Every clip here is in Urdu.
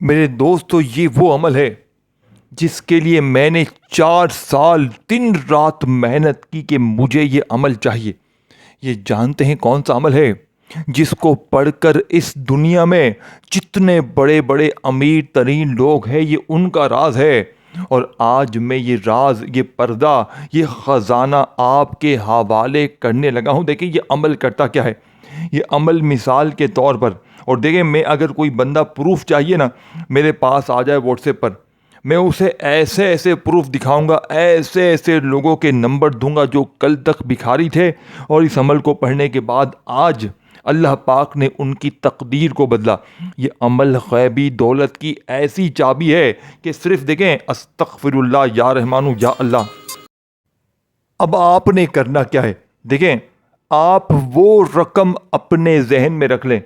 میرے دوستو، یہ وہ عمل ہے جس کے لیے میں نے 4 سال دن رات محنت کی کہ مجھے یہ عمل چاہیے۔ یہ جانتے ہیں کون سا عمل ہے جس کو پڑھ کر اس دنیا میں جتنے بڑے بڑے امیر ترین لوگ ہیں یہ ان کا راز ہے، اور آج میں یہ راز، یہ پردہ، یہ خزانہ آپ کے حوالے کرنے لگا ہوں۔ دیکھیں یہ عمل کرتا کیا ہے۔ یہ عمل مثال کے طور پر، اور دیکھیں میں اگر کوئی بندہ پروف چاہیے نا میرے پاس آ جائے واٹس ایپ پر، میں اسے ایسے ایسے پروف دکھاؤں گا، ایسے ایسے لوگوں کے نمبر دوں گا جو کل تک بھکاری تھے اور اس عمل کو پڑھنے کے بعد آج اللہ پاک نے ان کی تقدیر کو بدلا۔ یہ عمل غیبی دولت کی ایسی چابی ہے کہ صرف دیکھیں استغفر اللہ یا رحمانو یا اللہ۔ اب آپ نے کرنا کیا ہے؟ دیکھیں آپ وہ رقم اپنے ذہن میں رکھ لیں،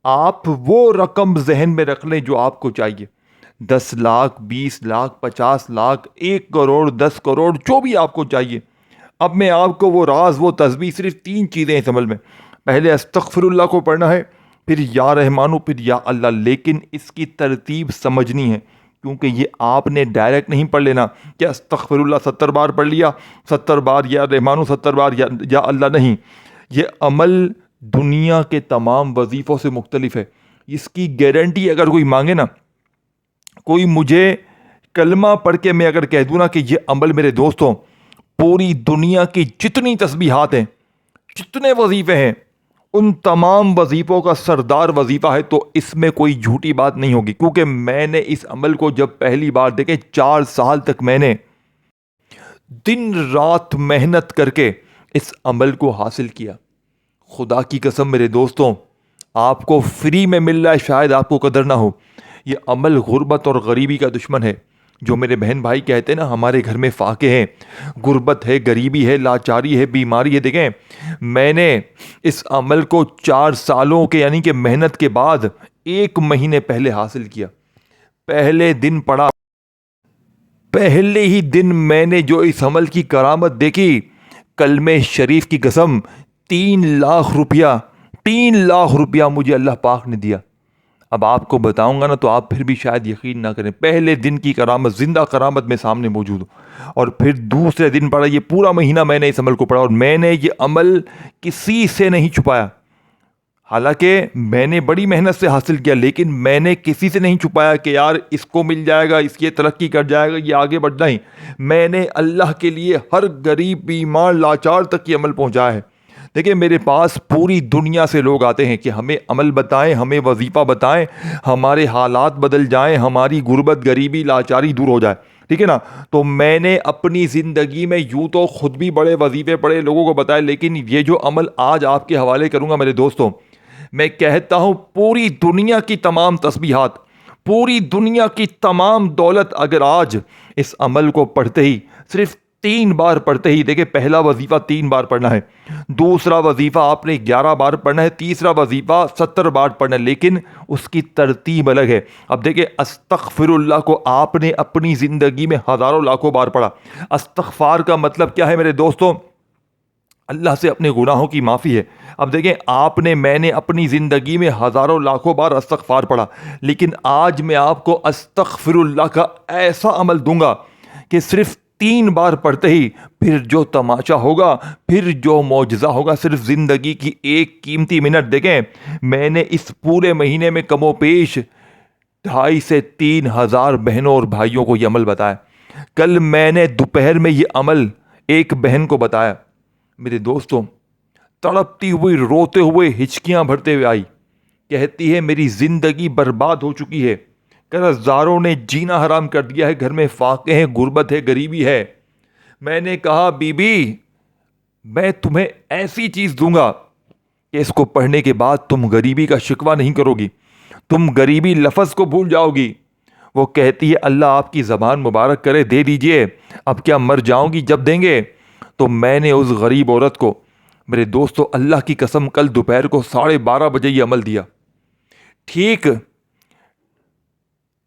آپ وہ رقم ذہن میں رکھ لیں جو آپ کو چاہیے۔ 10 لاکھ، 20 لاکھ، 50 لاکھ، 1 کروڑ، 10 کروڑ، جو بھی آپ کو چاہیے۔ اب میں آپ کو وہ راز، وہ تسبیح، صرف 3 چیزیں اس عمل میں۔ پہلے استغفر اللہ کو پڑھنا ہے، پھر یا رحمانو، پھر یا اللہ، لیکن اس کی ترتیب سمجھنی ہے، کیونکہ یہ آپ نے ڈائریکٹ نہیں پڑھ لینا کہ استغفر اللہ 70 بار پڑھ لیا، 70 بار یا رحمانو، 70 بار یا اللہ، نہیں۔ یہ عمل دنیا کے تمام وظیفوں سے مختلف ہے۔ اس کی گارنٹی اگر کوئی مانگے نا، کوئی مجھے کلمہ پڑھ کے میں اگر کہہ دوں نا کہ یہ عمل میرے دوستوں پوری دنیا کی جتنی تسبیحات ہیں، جتنے وظیفے ہیں، ان تمام وظیفوں کا سردار وظیفہ ہے، تو اس میں کوئی جھوٹی بات نہیں ہوگی، کیونکہ میں نے اس عمل کو جب پہلی بار دیکھیں 4 سال تک میں نے دن رات محنت کر کے اس عمل کو حاصل کیا۔ خدا کی قسم میرے دوستوں، آپ کو فری میں مل رہا ہے، شاید آپ کو قدر نہ ہو۔ یہ عمل غربت اور غریبی کا دشمن ہے۔ جو میرے بہن بھائی کہتے ہیں نا ہمارے گھر میں فاقے ہیں، غربت ہے، غریبی ہے، لاچاری ہے، بیماری ہے، دیکھیں میں نے اس عمل کو 4 سالوں کے یعنی کہ محنت کے بعد 1 مہینے پہلے حاصل کیا۔ پہلے دن پڑا، پہلے ہی دن میں نے جو اس عمل کی کرامت دیکھی، کلمہ شریف کی قسم، 3 لاکھ روپیہ، 3 لاکھ روپیہ مجھے اللہ پاک نے دیا۔ اب آپ کو بتاؤں گا نا تو آپ پھر بھی شاید یقین نہ کریں۔ پہلے دن کی کرامت، زندہ کرامت میں سامنے موجود ہوں، اور پھر دوسرے دن پڑھا۔ یہ پورا مہینہ میں نے اس عمل کو پڑھا، اور میں نے یہ عمل کسی سے نہیں چھپایا۔ حالانکہ میں نے بڑی محنت سے حاصل کیا، لیکن میں نے کسی سے نہیں چھپایا کہ یار اس کو مل جائے گا، اس کی ترقی کر جائے گا، یہ آگے بڑھنا ہی۔ میں نے اللہ کے لیے ہر غریب، بیمار، لاچار تک یہ عمل پہنچایا ہے۔ دیکھیں میرے پاس پوری دنیا سے لوگ آتے ہیں کہ ہمیں عمل بتائیں، ہمیں وظیفہ بتائیں، ہمارے حالات بدل جائیں، ہماری غربت، غریبی، لاچاری دور ہو جائے، ٹھیک ہے نا۔ تو میں نے اپنی زندگی میں یوں تو خود بھی بڑے وظیفے پڑھے، لوگوں کو بتائے، لیکن یہ جو عمل آج آپ کے حوالے کروں گا میرے دوستوں، میں کہتا ہوں پوری دنیا کی تمام تسبیحات، پوری دنیا کی تمام دولت اگر آج اس عمل کو پڑھتے ہی، صرف 3 بار پڑھتے ہی، دیکھیں پہلا وظیفہ 3 بار پڑھنا ہے، دوسرا وظیفہ آپ نے 11 بار پڑھنا ہے، تیسرا وظیفہ 70 بار پڑھنا ہے، لیکن اس کی ترتیب الگ ہے۔ اب دیکھیں استغفر اللہ کو آپ نے اپنی زندگی میں ہزاروں لاکھوں بار پڑھا۔ استغفار کا مطلب کیا ہے میرے دوستوں؟ اللہ سے اپنے گناہوں کی معافی ہے۔ اب دیکھیں آپ نے، میں نے اپنی زندگی میں ہزاروں لاکھوں بار استغفار پڑھا، لیکن آج میں آپ کو استغفر اللہ کا ایسا عمل دوں گا کہ صرف 3 بار پڑھتے ہی پھر جو تماشا ہوگا، پھر جو معجزہ ہوگا، صرف زندگی کی ایک قیمتی منٹ۔ دیکھیں میں نے اس پورے مہینے میں کم و بیش 2,500 سے 3,000 بہنوں اور بھائیوں کو یہ عمل بتایا۔ کل میں نے دوپہر میں یہ عمل ایک بہن کو بتایا، میرے دوستوں تڑپتی ہوئی، روتے ہوئے، ہچکیاں بھرتے ہوئے آئی، کہتی ہے میری زندگی برباد ہو چکی ہے، قرض داروں نے جینا حرام کر دیا ہے، گھر میں فاقے ہیں، غربت ہے، غریبی ہے۔ میں نے کہا بی بی میں تمہیں ایسی چیز دوں گا کہ اس کو پڑھنے کے بعد تم غریبی کا شکوہ نہیں کرو گی، تم غریبی لفظ کو بھول جاؤ گی۔ وہ کہتی ہے اللہ آپ کی زبان مبارک کرے، دے دیجئے، اب کیا مر جاؤں گی جب دیں گے؟ تو میں نے اس غریب عورت کو، میرے دوستو اللہ کی قسم، کل دوپہر کو 12:30 بجے یہ عمل دیا۔ ٹھیک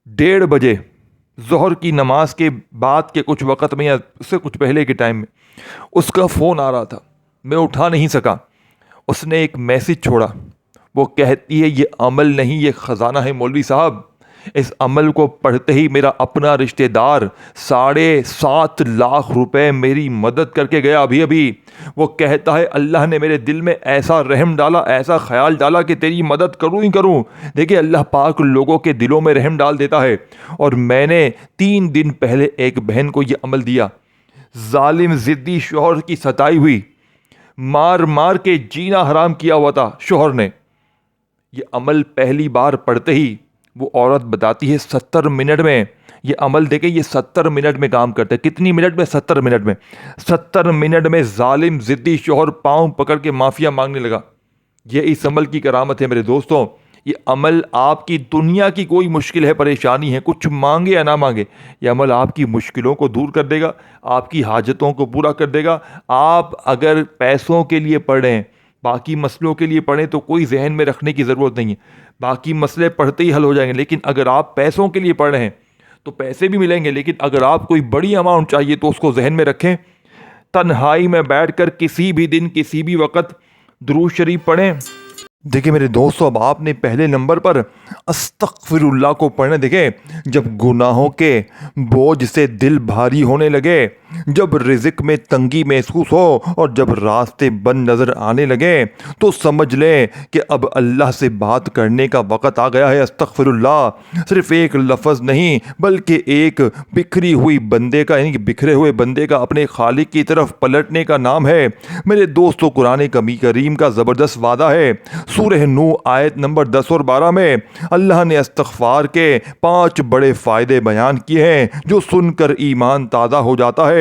1:30 بجے ظہر کی نماز کے بعد کے کچھ وقت میں، یا اس سے کچھ پہلے کے ٹائم میں، اس کا فون آ رہا تھا، میں اٹھا نہیں سکا۔ اس نے ایک میسج چھوڑا، وہ کہتی ہے یہ عمل نہیں، یہ خزانہ ہے مولوی صاحب، اس عمل کو پڑھتے ہی میرا اپنا رشتہ دار 7.5 لاکھ روپے میری مدد کر کے گیا ابھی. وہ کہتا ہے اللہ نے میرے دل میں ایسا رحم ڈالا, ایسا خیال ڈالا کہ تیری مدد کروں ہی کروں. دیکھیں اللہ پاک لوگوں کے دلوں میں رحم ڈال دیتا ہے. اور میں نے 3 دن پہلے ایک بہن کو یہ عمل دیا. ظالم ضدی شوہر کی ستائی ہوئی, مار مار کے جینا حرام کیا ہوا تھا شوہر نے. یہ عمل پہلی بار پڑھتے ہی وہ عورت بتاتی ہے 70 منٹ میں یہ عمل, دیکھیں یہ 70 منٹ میں کام کرتے. کتنی منٹ میں؟ 70 منٹ میں. 70 منٹ میں ظالم ضدی شوہر پاؤں پکڑ کے معافیا مانگنے لگا. یہ اس عمل کی کرامت ہے میرے دوستوں. یہ عمل آپ کی دنیا کی کوئی مشکل ہے, پریشانی ہے, کچھ مانگے یا نہ مانگے, یہ عمل آپ کی مشکلوں کو دور کر دے گا, آپ کی حاجتوں کو پورا کر دے گا. آپ اگر پیسوں کے لیے پڑھ رہے ہیں, باقی مسئلوں کے لیے پڑھیں تو کوئی ذہن میں رکھنے کی ضرورت نہیں ہے, باقی مسئلے پڑھتے ہی حل ہو جائیں گے. لیکن اگر آپ پیسوں کے لیے پڑھ رہے ہیں تو پیسے بھی ملیں گے, لیکن اگر آپ کوئی بڑی اماؤنٹ چاہیے تو اس کو ذہن میں رکھیں. تنہائی میں بیٹھ کر کسی بھی دن کسی بھی وقت درود شریف پڑھیں. دیکھیں میرے دوستو, اب آپ نے پہلے نمبر پر استغفر اللہ کو پڑھنا. دیکھیں جب گناہوں کے بوجھ سے دل بھاری ہونے لگے, جب رزق میں تنگی محسوس ہو اور جب راستے بند نظر آنے لگے تو سمجھ لیں کہ اب اللہ سے بات کرنے کا وقت آ گیا ہے. استغفر اللہ صرف ایک لفظ نہیں بلکہ ایک بکھری ہوئی بندے کا, یعنی کہ بکھرے ہوئے بندے کا اپنے خالق کی طرف پلٹنے کا نام ہے. میرے دوستو قرآن کریم کا زبردست وعدہ ہے. سورہ نوح آیت نمبر 10 اور 12 میں اللہ نے استغفار کے 5 بڑے فائدے بیان کیے ہیں جو سن کر ایمان تازہ ہو جاتا ہے.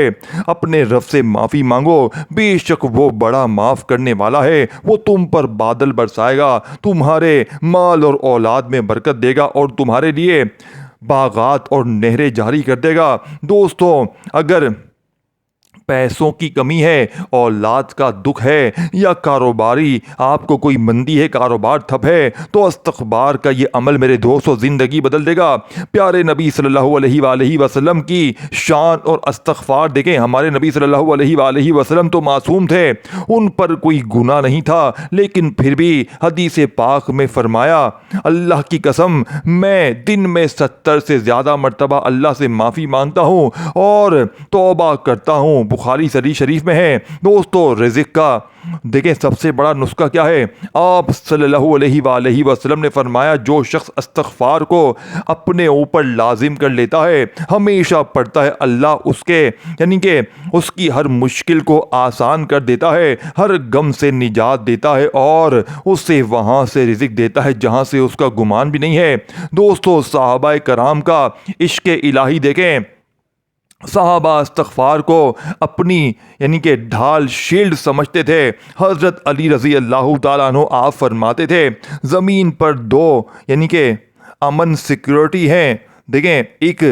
اپنے رب سے معافی مانگو, بے شک وہ بڑا معاف کرنے والا ہے. وہ تم پر بادل برسائے گا, تمہارے مال اور اولاد میں برکت دے گا اور تمہارے لیے باغات اور نہریں جاری کر دے گا. دوستو اگر پیسوں کی کمی ہے, اولاد کا دکھ ہے, یا کاروباری آپ کو کوئی مندی ہے, کاروبار ٹھپ ہے, تو استغفار کا یہ عمل میرے دوستو زندگی بدل دے گا. پیارے نبی صلی اللہ علیہ وآلہ وسلم کی شان اور استغفار دیکھیں. ہمارے نبی صلی اللہ علیہ وآلہ وسلم تو معصوم تھے, ان پر کوئی گناہ نہیں تھا, لیکن پھر بھی حدیث پاک میں فرمایا اللہ کی قسم میں دن میں 70 سے زیادہ مرتبہ اللہ سے معافی مانگتا ہوں اور توبہ کرتا ہوں. بخاری شریف میں ہے. دوستو رزق کا دیکھیں سب سے بڑا نسخہ کیا ہے. آپ صلی اللہ علیہ وآلہ وسلم نے فرمایا جو شخص استغفار کو اپنے اوپر لازم کر لیتا ہے, ہمیشہ پڑھتا ہے, اللہ اس کے یعنی کہ اس کی ہر مشکل کو آسان کر دیتا ہے, ہر غم سے نجات دیتا ہے اور اسے وہاں سے رزق دیتا ہے جہاں سے اس کا گمان بھی نہیں ہے. دوستو صحابہ کرام کا عشق الہی دیکھیں. صحابہ استغفار کو اپنی یعنی کہ ڈھال شیلڈ سمجھتے تھے. حضرت علی رضی اللہ تعالیٰ عنہ آپ فرماتے تھے زمین پر 2 یعنی کہ امن سیکیورٹی ہیں. دیکھیں ایک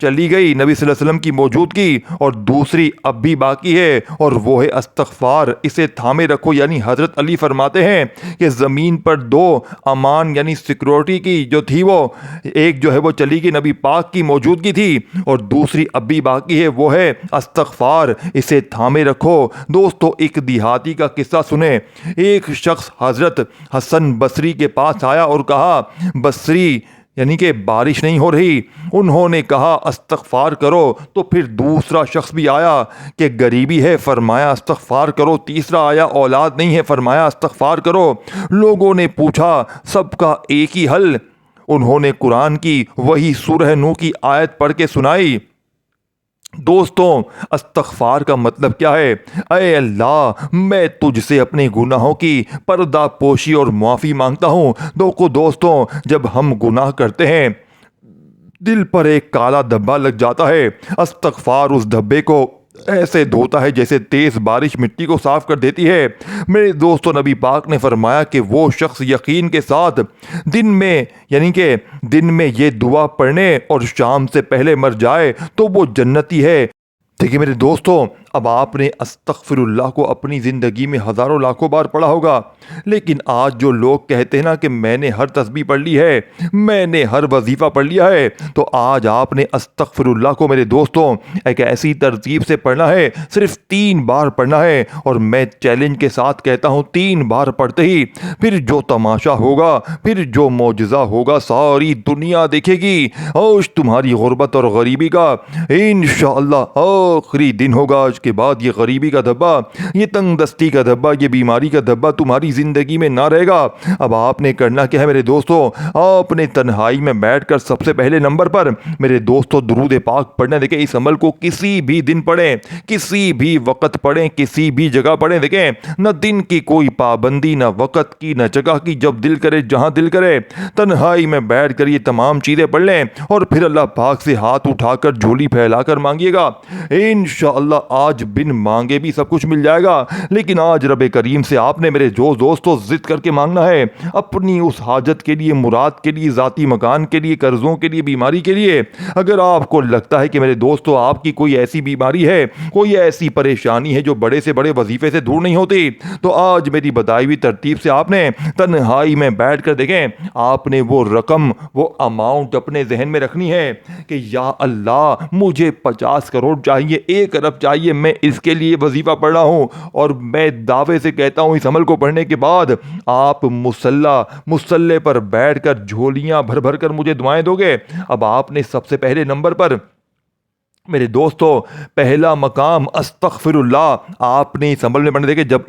چلی گئی نبی صلی اللہ علیہ وسلم کی موجودگی اور دوسری اب بھی باقی ہے اور وہ ہے استغفار, اسے تھامے رکھو. یعنی حضرت علی فرماتے ہیں کہ زمین پر 2 امان یعنی سیکورٹی کی جو تھی وہ ایک جو ہے وہ چلی گئی, نبی پاک کی موجودگی تھی, اور دوسری اب بھی باقی ہے وہ ہے استغفار, اسے تھامے رکھو. دوستو ایک دیہاتی کا قصہ سنیں. ایک شخص حضرت حسن بصری کے پاس آیا اور کہا بصری یعنی کہ بارش نہیں ہو رہی. انہوں نے کہا استغفار کرو. تو پھر دوسرا شخص بھی آیا کہ غریبی ہے, فرمایا استغفار کرو. تیسرا آیا اولاد نہیں ہے, فرمایا استغفار کرو. لوگوں نے پوچھا سب کا ایک ہی حل. انہوں نے قرآن کی وہی سورہ نوح کی آیت پڑھ کے سنائی. دوستوں استغفار کا مطلب کیا ہے؟ اے اللہ میں تجھ سے اپنے گناہوں کی پردہ پوشی اور معافی مانگتا ہوں. دوستوں جب ہم گناہ کرتے ہیں دل پر ایک کالا دھبا لگ جاتا ہے. استغفار اس دھبے کو ایسے دھوتا ہے جیسے تیز بارش مٹی کو صاف کر دیتی ہے. میرے دوستو نبی پاک نے فرمایا کہ وہ شخص یقین کے ساتھ دن میں یعنی کہ دن میں یہ دعا پڑھنے اور شام سے پہلے مر جائے تو وہ جنتی ہے. دیکھیے میرے دوستو اب آپ نے استغفر اللہ کو اپنی زندگی میں ہزاروں لاکھوں بار پڑھا ہوگا، لیکن آج جو لوگ کہتے ہیں نا کہ میں نے ہر تسبیح پڑھ لی ہے، میں نے ہر وظیفہ پڑھ لیا ہے، تو آج آپ نے استغفر اللہ کو میرے دوستوں ایک ایسی ترتیب سے پڑھنا ہے، صرف 3 بار پڑھنا ہے، اور میں چیلنج کے ساتھ کہتا ہوں 3 بار پڑھتے ہی پھر جو تماشا ہوگا، پھر جو معجزہ ہوگا ساری دنیا دیکھے گی۔ آج تمہاری غربت اور غریبی کا انشاءاللہ آخری دن ہوگا۔ آج کے بعد یہ غریبی کا دھبا، یہ تنگ دستی کا دھبا، یہ بیماری کا دھبا تمہاری زندگی میں نہ رہے گا۔ اب آپ نے کرنا کیا ہے میرے دوستوں؟ آپ نے تنہائی میں بیٹھ کر سب سے پہلے نمبر پر میرے دوستوں درود پاک پڑھنا۔ دیکھیں اس عمل کو کسی بھی دن پڑھیں، کسی بھی وقت پڑھیں، کسی بھی جگہ پڑھیں۔ دیکھیں نہ دن کی کوئی پابندی، نہ وقت کی، نہ جگہ کی، جب دل کرے جہاں دل کرے تنہائی میں بیٹھ کر یہ تمام چیزیں پڑھ لیں، اور پھر اللہ پاک سے ہاتھ اٹھا کر جھولی پھیلا کر مانگیے گا۔ انشاءاللہ آج بن مانگے بھی سب کچھ مل جائے گا، لیکن آج رب کریم سے آپ نے میرے دوستوں ضد کر کے مانگنا ہے اپنی اس حاجت کے لیے، مراد کے لیے، ذاتی مکان کے لیے، قرضوں کے لیے، بیماری کے لیے۔ اگر آپ کو لگتا ہے کہ میرے دوستوں آپ کی کوئی ایسی بیماری ہے، کوئی ایسی پریشانی ہے جو بڑے سے بڑے وظیفے سے دور نہیں ہوتی، تو آج میری بتائی ہوئی ترتیب سے آپ نے تنہائی میں بیٹھ کر دیکھیں، آپ نے وہ رقم، وہ اماؤنٹ اپنے ذہن میں رکھنی ہے کہ یا اللہ مجھے 50 کروڑ چاہیے، 1 ارب چاہیے، میں اس کے لیے وظیفہ پڑھ رہا ہوں۔ اور میں دعوے سے کہتا ہوں اس عمل کو پڑھنے کے بعد آپ مصلی پر بیٹھ کر جھولیاں بھر بھر کر مجھے دعائیں دو گے۔ اب آپ نے سب سے پہلے نمبر پر میرے دوستو پہلا مقام استغفر اللہ آپ نے اس عمل میں پڑھنے۔ دیکھیں جب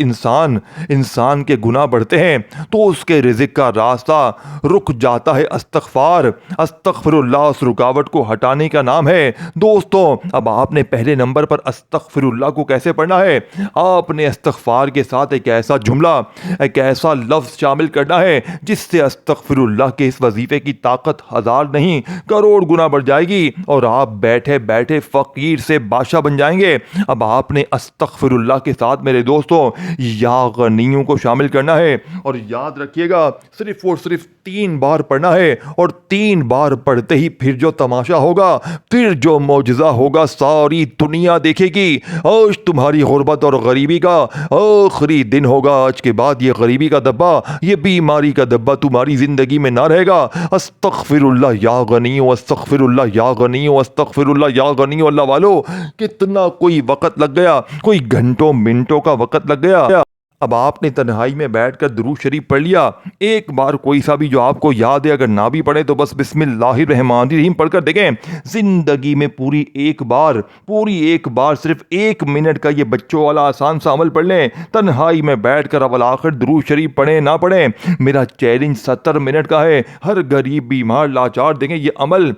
انسان کے گناہ بڑھتے ہیں تو اس کے رزق کا راستہ رک جاتا ہے۔ استغفر اللہ اس رکاوٹ کو ہٹانے کا نام ہے۔ دوستو اب آپ نے پہلے نمبر پر استغفر اللہ کو کیسے پڑھنا ہے؟ آپ نے استغفار کے ساتھ ایک ایسا جملہ، ایک ایسا لفظ شامل کرنا ہے جس سے استغفر اللہ کے اس وظیفے کی طاقت 1000 نہیں کروڑ گنا بڑھ جائے گی، اور آپ بیٹھے بیٹھے فقیر سے بادشاہ بن جائیں گے۔ اب آپ نے استغفر اللہ کے ساتھ میرے دوستوں یا غنیوں کو شامل کرنا ہے، اور یاد رکھیے گا صرف اور صرف 3 بار پڑھنا ہے، اور 3 بار پڑھتے ہی پھر جو تماشا ہوگا، پھر جو معجزہ ہوگا ساری دنیا دیکھے گی۔ آج تمہاری غربت اور غریبی کا آخری دن ہوگا۔ آج کے بعد یہ غریبی کا دبا، یہ بیماری کا دبا تمہاری زندگی میں نہ رہے گا۔ استغفر اللہ یا غنی، استغفر اللہ یا غنی، استغفر اللہ یا غنی۔ اللہ والو کتنا کوئی وقت لگ گیا، کوئی گھنٹوں منٹوں کا وقت لگ گیا۔ اب آپ نے تنہائی میں بیٹھ کر درود شریف پڑھ لیا، ایک بار کوئی سا بھی جو آپ کو یاد ہے، اگر نہ بھی پڑھے تو بس بسم اللہ الرحمن الرحیم پڑھ کر دیکھیں۔ زندگی میں پوری ایک بار صرف 1 منٹ کا یہ بچوں والا آسان سا عمل پڑھ لیں، تنہائی میں بیٹھ کر اول آخر درود شریف پڑھیں نہ پڑھیں، میرا چیلنج 70 منٹ کا ہے۔ ہر غریب بیمار لاچار، دیکھیں یہ عمل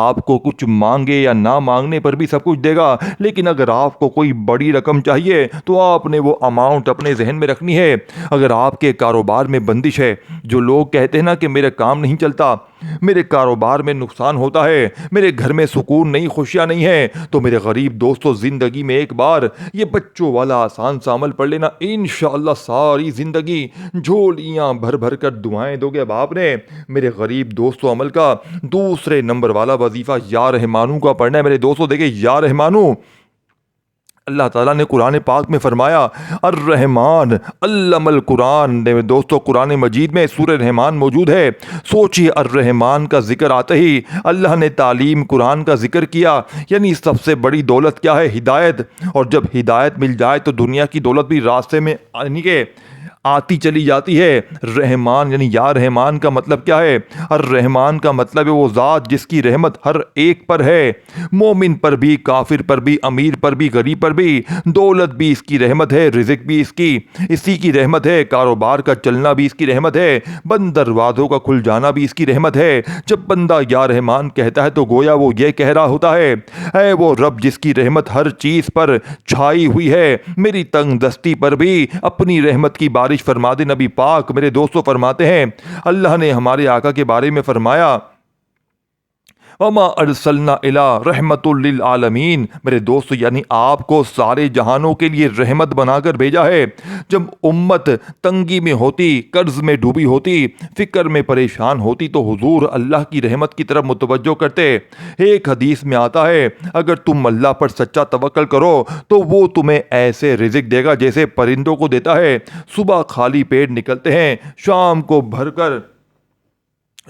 آپ کو کچھ مانگے یا نہ مانگنے پر بھی سب کچھ دے گا، لیکن اگر آپ کو کوئی بڑی رقم چاہیے تو آپ نے وہ اماؤنٹ اپنے ذہن میں رکھنی ہے۔ اگر آپ کے کاروبار میں بندش ہے، جو لوگ کہتے ہیں نا کہ میرا کام نہیں چلتا، میرے کاروبار میں نقصان ہوتا ہے، میرے گھر میں سکون نہیں، خوشیاں نہیں ہے، تو میرے غریب دوستو زندگی میں ایک بار یہ بچوں والا آسان سا عمل پڑھ لینا، انشاءاللہ ساری زندگی جھولیاں بھر بھر کر دعائیں دو گے۔ اب آپ نے میرے غریب دوستو عمل کا دوسرے نمبر والا وظیفہ یا رحمانو کا پڑھنا ہے۔ میرے دوستو دیکھیں یا رحمانو، اللہ تعالیٰ نے قرآن پاک میں فرمایا الرحمن علم القرآن۔ دوستو قرآن مجید میں سورہ رحمان موجود ہے۔ سوچیے الرحمن کا ذکر آتے ہی اللہ نے تعلیم قرآن کا ذکر کیا، یعنی سب سے بڑی دولت کیا ہے؟ ہدایت۔ اور جب ہدایت مل جائے تو دنیا کی دولت بھی راستے میں آتی چلی جاتی ہے۔ رحمان یعنی یا رحمان کا مطلب کیا ہے؟ الرحمان کا مطلب ہے وہ ذات جس کی رحمت ہر ایک پر ہے، مومن پر بھی، کافر پر بھی، امیر پر بھی، غریب پر بھی۔ دولت بھی اس کی رحمت ہے، رزق بھی اسی کی رحمت ہے، کاروبار کا چلنا بھی اس کی رحمت ہے، بند دروازوں کا کھل جانا بھی اس کی رحمت ہے۔ جب بندہ یا رحمان کہتا ہے تو گویا وہ یہ کہہ رہا ہوتا ہے، اے وہ رب جس کی رحمت ہر چیز پر چھائی ہوئی ہے، میری تنگ دستی پر بھی اپنی رحمت کی بارش فرما دے۔ نبی پاک میرے دوستوں فرماتے ہیں، اللہ نے ہمارے آقا کے بارے میں فرمایا وما ارسلنا الا رحمت للعالمین، میرے دوست یعنی آپ کو سارے جہانوں کے لیے رحمت بنا کر بھیجا ہے۔ جب امت تنگی میں ہوتی، قرض میں ڈوبی ہوتی، فکر میں پریشان ہوتی تو حضور اللہ کی رحمت کی طرف متوجہ کرتے۔ ایک حدیث میں آتا ہے اگر تم اللہ پر سچا توکل کرو تو وہ تمہیں ایسے رزق دے گا جیسے پرندوں کو دیتا ہے۔ صبح خالی پیٹ نکلتے ہیں، شام کو بھر کر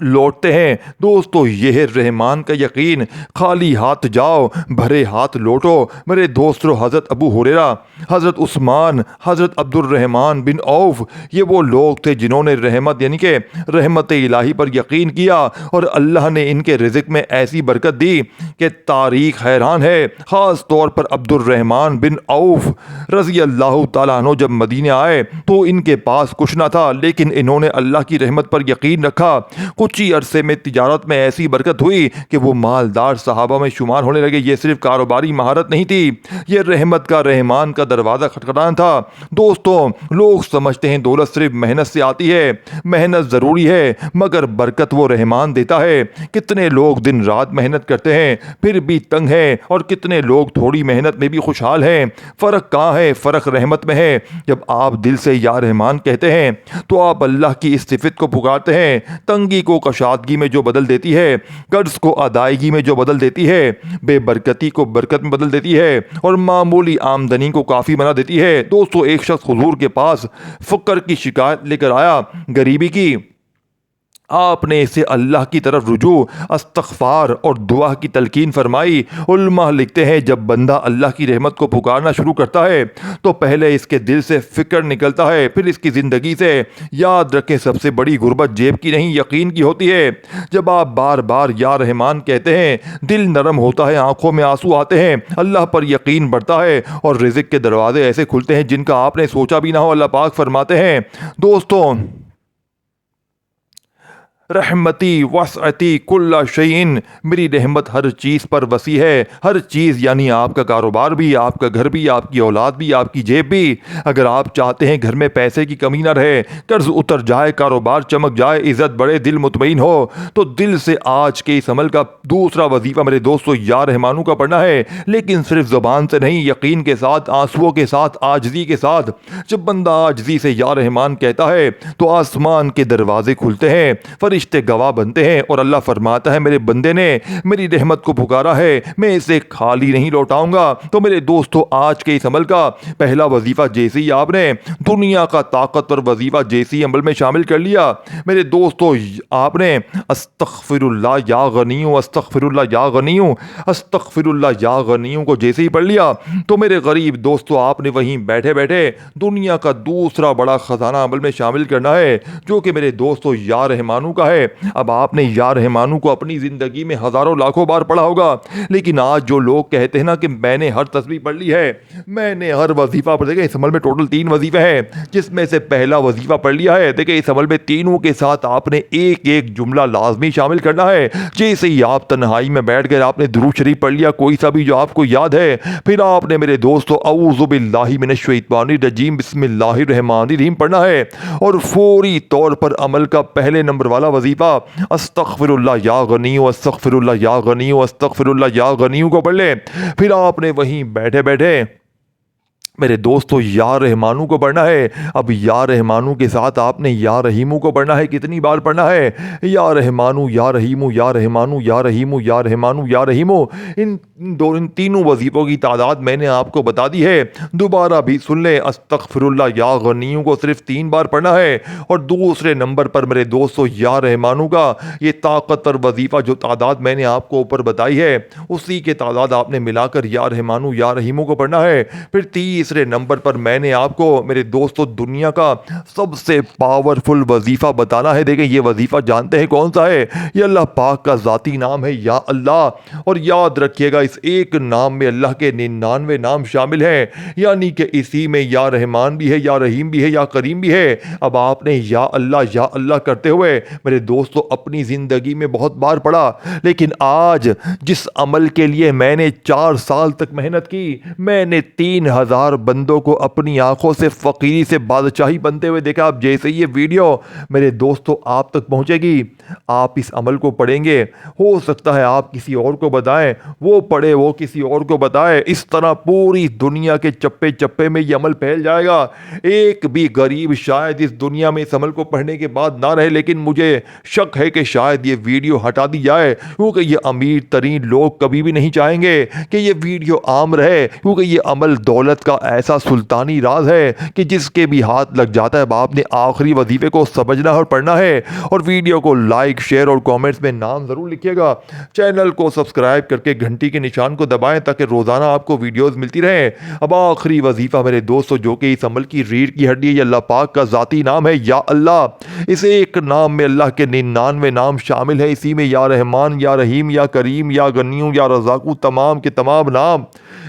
لوٹتے ہیں۔ دوستو یہ ہے رحمان کا یقین، خالی ہاتھ جاؤ بھرے ہاتھ لوٹو۔ میرے دوستو حضرت ابو ہریرہ، حضرت عثمان، حضرت عبد الرحمن بن عوف، یہ وہ لوگ تھے جنہوں نے رحمت یعنی کہ رحمت الہی پر یقین کیا اور اللہ نے ان کے رزق میں ایسی برکت دی کہ تاریخ حیران ہے۔ خاص طور پر عبد الرحمن بن عوف رضی اللہ تعالیٰ عنہ جب مدینے آئے تو ان کے پاس کچھ نہ تھا، لیکن انہوں نے اللہ کی رحمت پر یقین رکھا۔ کچھ ہی عرصے میں تجارت میں ایسی برکت ہوئی کہ وہ مالدار صحابہ میں شمار ہونے لگے۔ یہ صرف کاروباری مہارت نہیں تھی، یہ رحمت کا رحمان کا دروازہ کھٹکھٹانا تھا۔ دوستو لوگ سمجھتے ہیں دولت صرف محنت سے آتی ہے، محنت ضروری ہے مگر برکت وہ رحمان دیتا ہے۔ کتنے لوگ دن رات محنت کرتے ہیں پھر بھی تنگ ہیں، اور کتنے لوگ تھوڑی محنت میں بھی خوشحال ہیں۔ فرق کہاں ہے؟ فرق رحمت میں ہے۔ جب آپ دل سے یا رحمان کہتے ہیں تو آپ اللہ کی اس صفت کو پکارتے ہیں۔ تنگی کو کشادگی میں جو بدل دیتی ہے، قرض کو ادائیگی میں جو بدل دیتی ہے، بے برکتی کو برکت میں بدل دیتی ہے، اور معمولی آمدنی کو کافی بنا دیتی ہے۔ دوستو ایک شخص حضور کے پاس فقر کی شکایت لے کر آیا، غریبی کی۔ آپ نے اسے اللہ کی طرف رجوع، استغفار اور دعا کی تلقین فرمائی۔ علماء لکھتے ہیں جب بندہ اللہ کی رحمت کو پکارنا شروع کرتا ہے تو پہلے اس کے دل سے فکر نکلتا ہے، پھر اس کی زندگی سے۔ یاد رکھیں سب سے بڑی غربت جیب کی نہیں یقین کی ہوتی ہے۔ جب آپ بار بار یا رحمان کہتے ہیں دل نرم ہوتا ہے، آنکھوں میں آنسو آتے ہیں، اللہ پر یقین بڑھتا ہے اور رزق کے دروازے ایسے کھلتے ہیں جن کا آپ نے سوچا بھی نہ ہو۔ اللہ پاک فرماتے ہیں دوستوں رحمتی وسعتی کل شیء، میری رحمت ہر چیز پر وسیع ہے۔ ہر چیز یعنی آپ کا کاروبار بھی، آپ کا گھر بھی، آپ کی اولاد بھی، آپ کی جیب بھی۔ اگر آپ چاہتے ہیں گھر میں پیسے کی کمی نہ رہے، قرض اتر جائے، کاروبار چمک جائے، عزت بڑھے، دل مطمئن ہو، تو دل سے آج کے اس عمل کا دوسرا وظیفہ میرے دوستو یا رحمانوں کا پڑھنا ہے، لیکن صرف زبان سے نہیں، یقین کے ساتھ، آنسوؤں کے ساتھ، عاجزی کے ساتھ۔ جب بندہ عاجزی سے یا رحمان کہتا ہے تو آسمان کے دروازے کھلتے ہیں، فرشتے گواہ بنتے ہیں، اور اللہ فرماتا ہے میرے بندے نے میری رحمت کو پکارا ہے، میں اسے خالی نہیں لوٹاؤں گا۔ تو میرے دوستو آج کے اس عمل کا پہلا وظیفہ جیسے ہی آپ نے دنیا کا طاقتور وظیفہ جیسے ہی عمل میں شامل کر لیا، میرے دوستو آپ نے استغفر اللہ یا غنیوں، استغفر اللہ یا غنیوں، استغفر اللہ یا غنیوں کو جیسے ہی پڑھ لیا تو میرے غریب دوستو آپ نے وہیں بیٹھے بیٹھے دنیا کا دوسرا بڑا خزانہ عمل میں شامل کرنا ہے، جو کہ میرے دوستو یا رحمانوں کا ہے۔ اب آپ نے یا رحمانوں کو اپنی زندگی میں ہزاروں لاکھوں بار پڑھا ہوگا، لیکن آج جو لوگ کہتے ہیں نا کہ میں نے ہر تسبیح پڑھ لی ہے، میں نے ہر وظیفہ پڑھ لیا، اس عمل میں ٹوٹل 3 وظیفے ہیں، جس میں سے پہلا وظیفہ پڑھ لیا ہے۔ دیکھیں اس عمل میں تینوں کے ساتھ آپ نے ایک ایک جملہ لازمی شامل کرنا ہے۔ جیسے ہی آپ تنہائی میں بیٹھ گئے، آپ نے درود شریف پڑھ لیا، کوئی سا بھی جو آپ کو یاد ہے، پھر آپ نے میرے دوستو اعوذ باللہ من الشیطان الرجیم بسم اللہ الرحمن الرحیم پڑھنا ہے، اور فوری طور پر عمل کا پہلے نمبر والا وظیفہ استغفر اللہ یا غنیوں، استغفر اللہ یا غنیوں، استغفر اللہ یا غنیوں کو پڑھ لیں۔ پھر آپ نے وہیں بیٹھے بیٹھے میرے دوستو یا رحمانوں کو پڑھنا ہے۔ اب یا رحمانوں کے ساتھ آپ نے یا رحیموں کو پڑھنا ہے۔ کتنی بار پڑھنا ہے؟ یا رحمانوں، یا رحیموں، یا رحمانوں، یا رحیموں، یا رحمانوں، یا رحیموں۔ ان تینوں وظیفوں کی تعداد میں نے آپ کو بتا دی ہے، دوبارہ بھی سن لیں۔ استغفر اللہ یا غنیوں کو صرف 3 بار پڑھنا ہے، اور دوسرے نمبر پر میرے دوستو یا رحمانوں کا یہ طاقتور وظیفہ جو تعداد میں نے آپ کو اوپر بتائی ہے، اسی کے تعداد آپ نے ملا کر یا رحمانوں یا رحیموں کو پڑھنا ہے۔ پھر تیسرے نمبر پر میں نے آپ کو میرے دوستو دنیا کا سب سے پاورفل وظیفہ بتانا ہے۔ دیکھیں یہ وظیفہ جانتے ہیں کون سا ہے؟ یہ اللہ پاک کا ذاتی نام ہے یا اللہ، اور یاد رکھیے گا اس ایک نام میں اللہ کے 99 نام شامل ہیں، یعنی کہ اسی میں یا رحمان بھی ہے، یا رحیم بھی ہے، یا کریم بھی ہے۔ اب آپ نے یا اللہ کرتے ہوئے میرے دوستو اپنی زندگی میں بہت بار پڑھا، لیکن آج جس عمل کے لیے میں نے 4 سال تک محنت کی، میں نے 3000 بندوں کو اپنی آنکھوں سے فقیری سے بادشاہی بنتے ہوئے دیکھا۔ اب جیسے یہ ویڈیو میرے دوستو آپ تک پہنچے گی، آپ اس عمل کو پڑھیں گے، ہو سکتا ہے آپ کسی اور کو بتائیں، وہ پڑھے وہ کسی اور کو بتائے، اس طرح پوری دنیا کے چپے چپے میں یہ عمل پھیل جائے گا۔ ایک بھی غریب شاید اس دنیا میں اس عمل کو پڑھنے کے بعد نہ رہے، لیکن مجھے شک ہے کہ شاید یہ ویڈیو ہٹا دی جائے، کیونکہ یہ امیر ترین لوگ کبھی بھی نہیں چاہیں گے کہ یہ ویڈیو عام رہے، کیونکہ یہ عمل دولت کا ایسا سلطانی راز ہے کہ جس کے بھی ہاتھ لگ جاتا ہے اب آپ نے آخری وظیفے کو سمجھنا اور پڑھنا ہے۔ اور ویڈیو کو لائک، شیئر اور کامنٹس میں نام ضرور لکھیے گا۔ چینل کو سبسکرائب کر کے گھنٹی کے نشان کو دبائیں تاکہ روزانہ آپ کو ویڈیوز ملتی رہیں۔ اب آخری وظیفہ میرے دوستو، جو کہ اس عمل کی ریڑھ کی ہڈی ہے، یہ اللہ پاک کا ذاتی نام ہے یا اللہ۔ اس ایک نام میں اللہ کے 99 نام شامل ہیں، اسی میں یا رحمان، یا رحیم، یا کریم، یا غنیوں، یا رزاقو، تمام کے تمام نام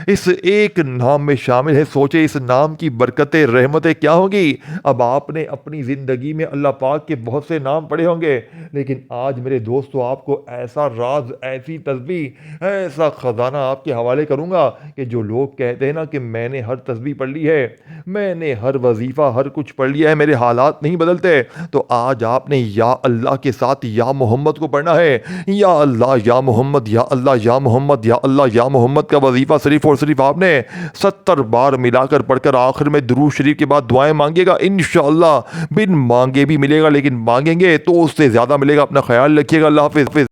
اس ایک نام میں شامل ہے۔ سوچے اس نام کی برکتیں، رحمتیں کیا ہوں گی۔ اب آپ نے اپنی زندگی میں اللہ پاک کے بہت سے نام پڑھے ہوں گے، لیکن آج میرے دوستو آپ کو ایسا راز، ایسی تسبیح، ایسا خزانہ آپ کے حوالے کروں گا کہ جو لوگ کہتے ہیں نا کہ میں نے ہر تسبیح پڑھ لی ہے، میں نے ہر وظیفہ، ہر کچھ پڑھ لیا ہے، میرے حالات نہیں بدلتے، تو آج آپ نے یا اللہ کے ساتھ یا محمد کو پڑھنا ہے۔ یا اللہ یا محمد، یا اللہ یا محمد، یا اللہ یا محمد کا وظیفہ صرف اور صرف آپ نے 70 بار ملا کر پڑھ کر آخر میں درود شریف کے بعد دعائیں مانگے گا۔ انشاءاللہ بن مانگے بھی ملے گا، لیکن مانگیں گے تو اس سے زیادہ ملے گا۔ اپنا خیال رکھیے گا۔ اللہ حافظ۔